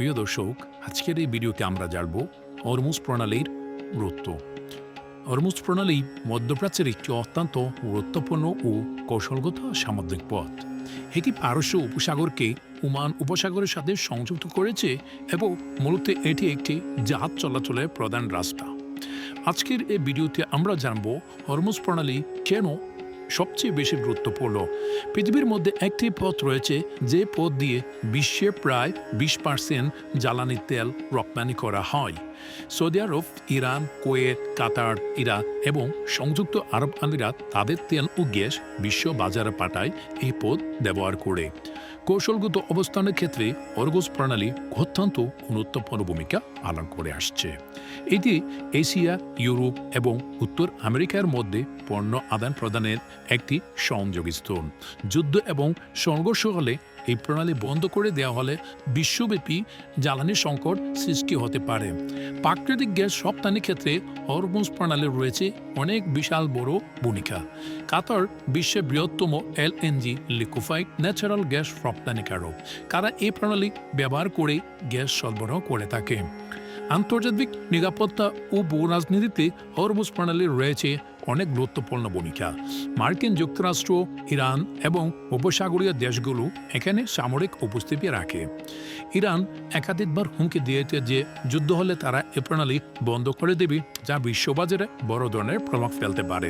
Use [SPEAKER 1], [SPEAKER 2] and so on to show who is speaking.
[SPEAKER 1] প্রিয় দর্শক, আজকের এই ভিডিওতে আমরা জানব হরমুজ প্রণালীর গুরুত্ব। হরমুজ প্রণালী মধ্যপ্রাচ্যের একটি অত্যন্ত গুরুত্বপূর্ণ ও কৌশলগত সামুদ্রিক পথ। এটি পারস্য উপসাগরকে ওমান উপসাগরের সাথে সংযুক্ত করেছে এবং মূলত এটি একটি জাহাজ চলাচলের প্রধান রাস্তা। আজকের এই ভিডিওতে আমরা জানব হরমুজ প্রণালী কেন সবচেয়ে বেশি গুরুত্বপূর্ণ। পৃথিবীর মধ্যে একটি পথ রয়েছে যে পথ দিয়ে বিশ্বের প্রায় 20% জ্বালানি তেল রপ্তানি করা হয়। সৌদি আরব, ইরান, কুয়েত, কাতার, ইরাক এবং সংযুক্ত আরব আমিরাত তাদের তেল ও গ্যাস বিশ্ব বাজারে পাঠায় এই পথ ব্যবহার করে। কৌশলগত অবস্থানের ক্ষেত্রে হরমুজ প্রণালী অত্যন্ত গুরুত্বপূর্ণ ভূমিকা পালন করে আসছে। এটি এশিয়া, ইউরোপ এবং উত্তর আমেরিকার মধ্যে পণ্য আদান প্রদানের একটি সংযোগস্থল। যুদ্ধ এবং সংঘর্ষ হলে এই প্রণালী বন্ধ করে দেওয়া হলে বিশ্বব্যাপী জ্বালানি সংকট সৃষ্টি হতে পারে। প্রাকৃতিক গ্যাস রপ্তানির ক্ষেত্রে হরমুজ প্রণালীর রয়েছে অনেক বিশাল বড় ভূমিকা। কাতার বিশ্বের বৃহত্তম এলএনজি লিকুইফাইড ন্যাচারাল গ্যাস রপ্তানিকারক। কারা এই প্রণালী ব্যবহার করে গ্যাস সরবরাহ করে থাকে। আন্তর্জাতিক নিরাপত্তা ও ভূ রাজনীতিতে হরমুজ প্রণালীর রয়েছে অনেক গুরুত্বপূর্ণ ভূমিকা। মার্কিন যুক্তরাষ্ট্র, ইরান এবং উপসাগরীয় দেশগুলো এখানে সামরিক উপস্থিতি রাখে। ইরান একাধিকবার হুমকি দিয়েছে যে যুদ্ধ হলে তারা এ প্রণালী বন্ধ করে দেবে, যা বিশ্ববাজারে বড় ধরনের প্রভাব ফেলতে পারে।